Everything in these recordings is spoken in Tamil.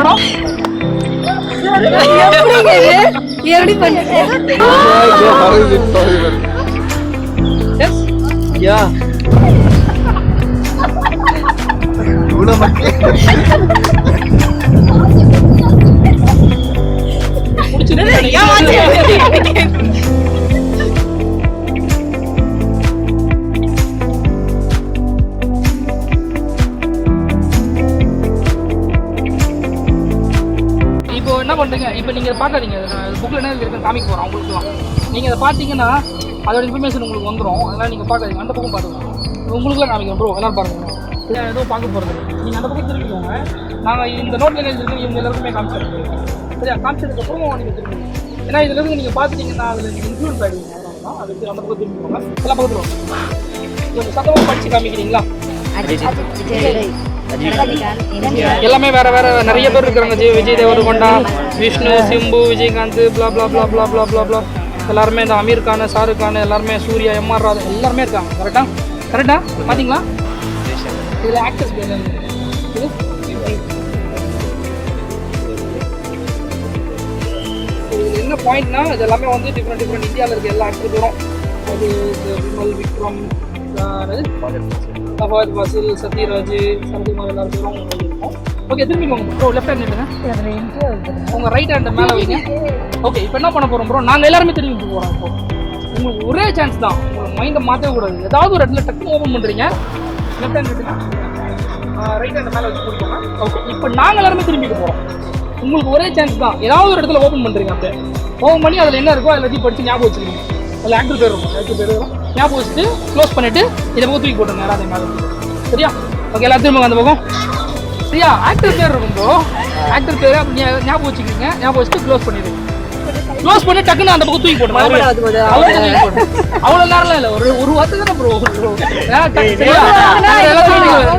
படம்? எப்படி பண்ணுங்க? எஸ் யா இவ்வளவு மக்கள் இப்போ என்ன பண்றீங்க? இப்போ நீங்க பார்க்காதீங்க, புக்ல என்ன இருக்கு காமிக்க போறோம் உங்களுக்குலாம். நீங்க அதை பார்த்தீங்கன்னா அதோட இன்ஃபர்மேஷன் உங்களுக்கு வந்துடும். அதனால நீங்க பார்க்காதீங்க, அந்த பக்கம் பார்த்துக்கோங்க. உங்களுக்குலாம் காமிக்கிறோம் ப்ரோ, எல்லாரும் பாருங்க. எதுவும் பார்க்க போறது நீங்க அந்த பக்கம் திரும்பிக்கோங்க. நாங்கள் இந்த நோட்ல எழுதிருக்கு இவங்க எல்லாருக்குமே காமிச்சிருக்கோம். சரியா? காமிச்சதுக்கப்புறம் நீங்கள் திரும்பி, ஏன்னா இதுல இருந்து நீங்கள் பார்த்துட்டீங்கன்னா அதில் நீங்கள் இன்க்ளூட் ஆகிடுவீங்க. அதனால அதுக்கு அந்த பக்கம் திரும்பிக்கோங்க. எல்லாம் பக்கத்தில் கொஞ்சம் சத்தமாக படித்து காமிக்கிறீங்களா? எல்லாமே வேற வேற நிறைய பேர் இருக்கிறாங்க. விஜய் தேவரகொண்டா, விஷ்ணு, சிம்பு, விஜயகாந்த், பிளா பிளா பிளா பிளா பிளா பிளா பிளா எல்லாருமே, இந்த அமீர் கான், ஷாருக் கான், எல்லாருமே, சூர்யா, எம்ஆர் ராதா எல்லாருமே இருக்காங்க. கரெக்டா பார்த்தீங்களா? இதில் ஆக்டர்ஸ் என்ன பாயிண்ட்னா, இது எல்லாமே வந்து டிஃப்ரெண்ட் இந்தியாவில் இருக்க எல்லா ஆக்டர்களும், அது விமல், விக்ரம், ஃபஹத் ஃபாசில், சத்யராஜ், சரத்குமார் எல்லாரும் இருக்கும். ஓகே, திரும்பிக்கோங்க ப்ரோ. லெஃப்ட் ஹேண்ட் எடுங்க, உங்கள் ரைட் ஹேண்ட் மேலே வைங்க. ஓகே, இப்போ என்ன பண்ண போகிறோம் ப்ரோ? நாங்கள் எல்லாருமே திரும்பி போகிறோம். இப்போ உங்களுக்கு ஒரே சான்ஸ் தான், உங்கள் மைண்டை மாற்றவே கூடாது. ஏதாவது ஒரு இடத்துல டக்குன்னு ஓப்பன் பண்ணுறீங்க. லெஃப்ட் ஹேண்ட் எடுங்க, ரைட் ஹேண்ட் மேலே வச்சு கொடுப்போங்க. ஓகே, இப்போ நாங்கள் எல்லாருமே திரும்பிட்டு போகிறோம். உங்களுக்கு ஒரே சான்ஸ் தான், ஏதாவது ஒரு இடத்துல ஓப்பன் பண்ணுறீங்க. அப்படியே ஓப்பன் பண்ணி அதில் என்ன இருக்கோ எல்லாத்தையும் படித்து ஞாபகம் வச்சுருக்கீங்க. அதில் ஆக்டர் பேர் இருக்கும், ஞாபகம் வச்சுட்டு க்ளோஸ் பண்ணிவிட்டு இதை பக்கம் தூக்கி போட்டுருங்க. யாராவது மேலே சரியா? ஓகே, எல்லாம் திரும்புங்க அந்த பக்கம். சரியா? ஆக்டர் பேர் இருக்கும் ப்ரோ, ஆக்டர் பேர் ஞாபகம் வச்சுக்கிங்க. ஞாபகம் வச்சுட்டு க்ளோஸ் பண்ணிடுங்க. க்ளோஸ் பண்ணி டக்குன்னு அந்த பக்கம் தூக்கி போடுங்க. அவ்வளோ நேரம்லாம் இல்லை, ஒரு வார்த்தை தானே ப்ரோ.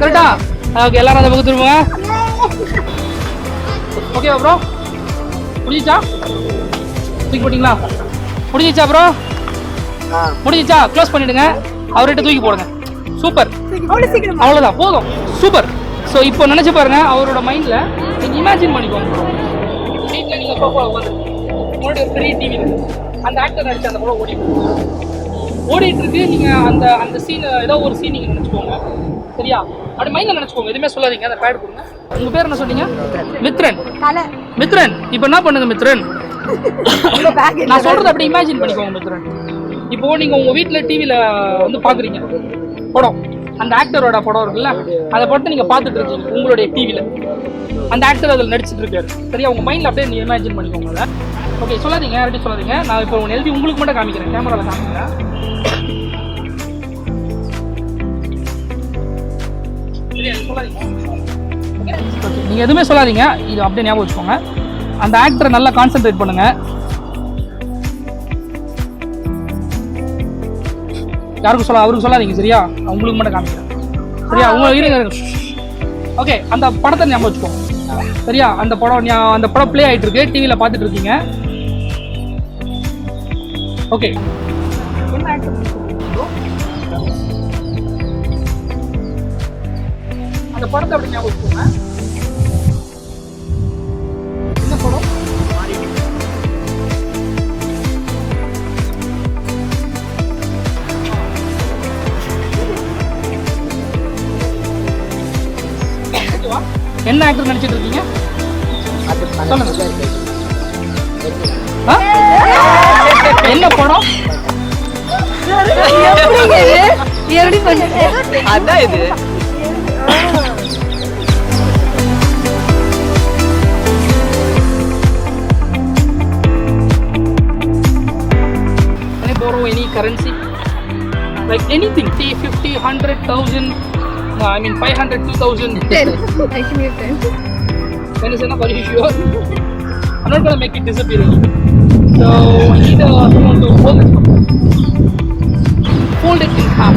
கரெக்டா? ஓகே, எல்லாரும் அந்த பக்கம் திரும்புங்க. ஓகேவா ப்ரோ? முடிஞ்சிச்சா? தூக்கி போட்டிங்களா? முடிஞ்சிச்சா ப்ரோ? முடிஞ்சிச்சா? க்ளோஸ் பண்ணிடுங்க. அவர்கிட்ட தூக்கி போடுங்க. சூப்பர், அவ்வளோதான், போதும், சூப்பர். ஸோ இப்போ நினச்சி பாருங்க, அவரோட மைண்டில் நீங்கள் இமேஜின் பண்ணிக்கோங்க ப்ரோ. வீட்டில் நீங்கள் சோஃபாவில் உட்காந்துருக்கீங்க, உங்களுடைய ஒரு பெரிய டிவி அந்த ஆக்டர் நடிச்சு அந்த படம் ஓடிட்டு இருக்கு. நீங்கள் அந்த சீன், ஏதோ ஒரு சீன் நீங்கள் நினச்சிக்கோங்க. சரியா? அப்படி மைண்டில் நினச்சிக்கோங்க, எதுவுமே சொல்லாதீங்க. அந்த பேட் கொடுங்க. உங்கள் பேர் என்ன சொன்னீங்க? மித்ரன். மித்ரன், இப்போ என்ன பண்ணுங்க மித்ரன்? நான் சொல்றது அப்படி இமேஜின் பண்ணிக்கோங்க மித்ரன். இப்போ நீங்கள் உங்கள் வீட்டில் டிவியில் வந்து பார்க்குறீங்க படம், அந்த ஆக்டரோட படம் இருக்குல்ல, அதை படத்தை நீங்கள் பார்த்துட்டு இருக்கீங்க உங்களுடைய டிவியில். அந்த ஆக்டர் அதில் நடிச்சிட்டு இருக்காரு. சரியா? உங்கள் மைண்டில் அப்படியே நீங்கள் இமேஜின் பண்ணிக்கோங்க அதை. ஓகே, சொல்லாதீங்க, யார்கிட்டையும் சொல்லாதீங்க. நான் இப்போ எழுதி உங்களுக்கு மட்டும் காமிக்கிறேன், கேமராவில் காமிக்கிறேன். சரியா? சொல்லாதீங்க, நீங்கள் எதுவுமே சொல்லாதீங்க. இது அப்படியே ஞாபகம் வச்சுக்கோங்க. அந்த ஆக்டரை நல்லா கான்சென்ட்ரேட் பண்ணுங்க. யாருக்கும் அவருக்கு சொல்லாதீங்க. சரியா? உங்களுக்கு மட்டும் காமிக்கிறேன். சரியா? உங்களுக்கு இருங்க. ஓகே, அந்த படத்தை ஞாபகம் வச்சுக்கோங்க. சரியா? அந்த படம் ப்ளே ஆகிட்டு இருக்கு, டிவியில் பார்த்துட்டு இருக்கீங்க. ஓகே, என்ன ஆக்டர்? அந்த படத்தை அப்படி ஞாபகம் வச்சுக்கோங்க. என்ன படம்? என்ன ஆக்டர் நடிச்சிட்டு இருக்கீங்க? சொல்லுங்க. என்ன படம்? அதான் இது. Can I borrow any currency? Like anything, 50, 100,000. No, I mean 500, 2,000. 10. I can give 10. 10 is enough. Are you sure? I'm not gonna make it disappear. So I need someone to hold it. Fold it in half.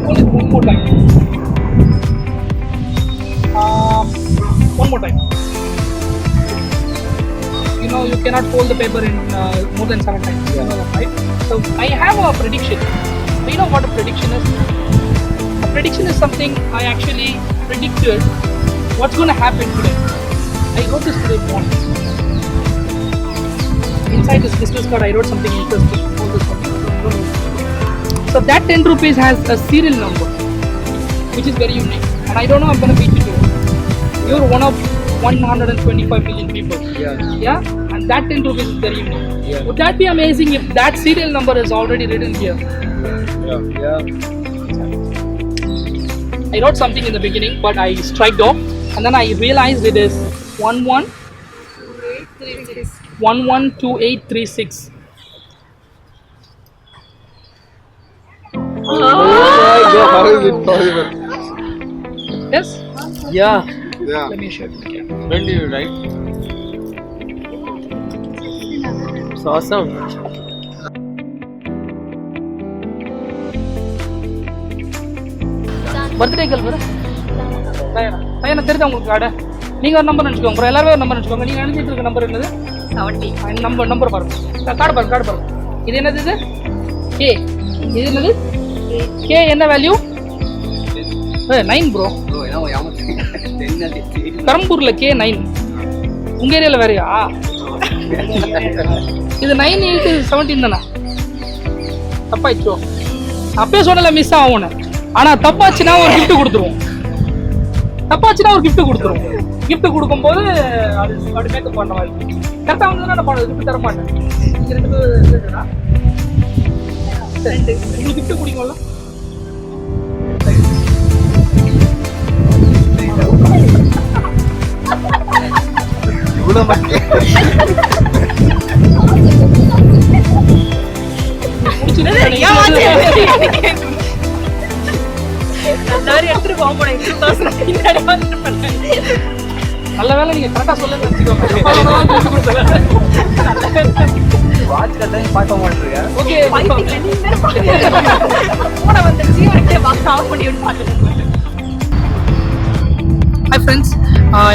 Hold it one more time. One more time. You know, you cannot fold the paper in more than 7 times. You know that, right? So I have a prediction. Do you know what a prediction is? A prediction is something I actually predicted what's going to happen today? I wrote this today morning. Inside this business card, I wrote something interesting. Hold this one. So that 10 rupees has a serial number, which is very unique. And I don't know, I'm going to beat you to it. You're one of 125 million people. Yeah? And that 10 rupees is very unique. Yeah. Would that be amazing if that serial number is already written here? Yeah. I wrote something in the beginning, but I striked off. And then I realized it is 112836. Oh my God, how is it possible? Yes? Yeah. Let me show you. When do you write? It's awesome. Birthday girl பேரு பையனை தெரியுதா உங்களுக்கு கார்டு? நீங்கள் ஒரு நம்பர் நினச்சிக்கோங்க, அப்புறம் எல்லாருமே ஒரு நம்பர் நினச்சிக்கோங்க. நீங்கள் நினச்சிட்டு இருக்க நம்பர் என்னது? 70. நம்பர் பாருங்க, கார்டு பாருங்க. இது என்னது? இது கே. இது என்னது? கே என்ன வேல்யூ? 9 ப்ரோ. கரம்பூரில் கே 9. உங்கள் ஏரியாவில் வேறையா? இது 9, 8, 17 தானே? தப்பாயிடுச்சோ? அப்பயே சொன்னல மிஸ் ஆகும்னு. ஆனால் தப்பாச்சுன்னா ஒரு கிஃப்ட் கொடுத்துருவோம். கிஃப்ட் கொடுக்கும்போது அது அப்படி மேக்கப் பண்ண மாதிரி கரெக்டாக வந்து நான் பண்ண கிஃப்ட் தர மாட்டேன். நீங்கள் 2 பேர் உங்களுக்கு கிஃப்ட் பிடிக்கும்ல? இவ்வளோ மக்கள் நல்ல வேலை நீங்க கரெக்டா சொல்ல வாட்ச் கட்டாயம் பார்க்க மாட்டேங்க. ஓகே ஹாய் ஃப்ரெண்ட்ஸ்,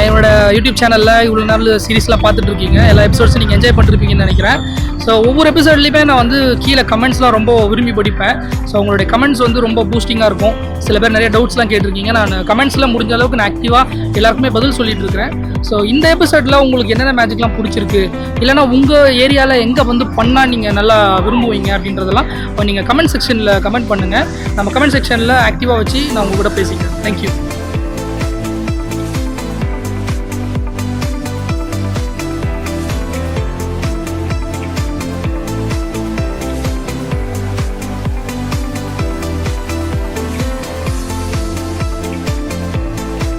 என்னோட யூடியூப் சேனலில் இவ்வளோ நாள் சீரீஸ்லாம் பார்த்துட்டு இருக்கீங்க. எல்லா எபிசோட்ஸும் நீங்கள் என்ஜாய் பண்ணிருப்பீங்கன்னு நினைக்கிறேன். ஸோ ஒவ்வொரு எபிசோட்லேயுமே நான் வந்து கீழே கமெண்ட்ஸ்லாம் ரொம்ப விரும்பி படிப்பேன். ஸோ உங்களுடைய கமெண்ட்ஸ் வந்து ரொம்ப பூஸ்டிங்காக இருக்கும். சில பேர் நிறைய டவுட்ஸ்லாம் கேட்டிருக்கீங்க. நான் கமெண்ட்ஸில் முடிஞ்ச அளவுக்கு நான் ஆக்டிவாக எல்லாருக்குமே பதில் சொல்லிட்டு இருக்கிறேன். ஸோ இந்த எபிசோடில் உங்களுக்கு என்னென்ன மேஜிக்லாம் பிடிச்சிருக்கு, இல்லைனா உங்கள் ஏரியாவில் எங்கே வந்து பண்ணால் நீங்கள் நல்லா விரும்புவீங்க அப்படின்றதெல்லாம் நீங்கள் கமெண்ட் செக்ஷனில் கமெண்ட் பண்ணுங்கள். நம்ம கமெண்ட் செக்ஷனில் ஆக்டிவாக வச்சு நான் உங்கள் கூட பேசிக்கிறேன். தேங்க்யூ.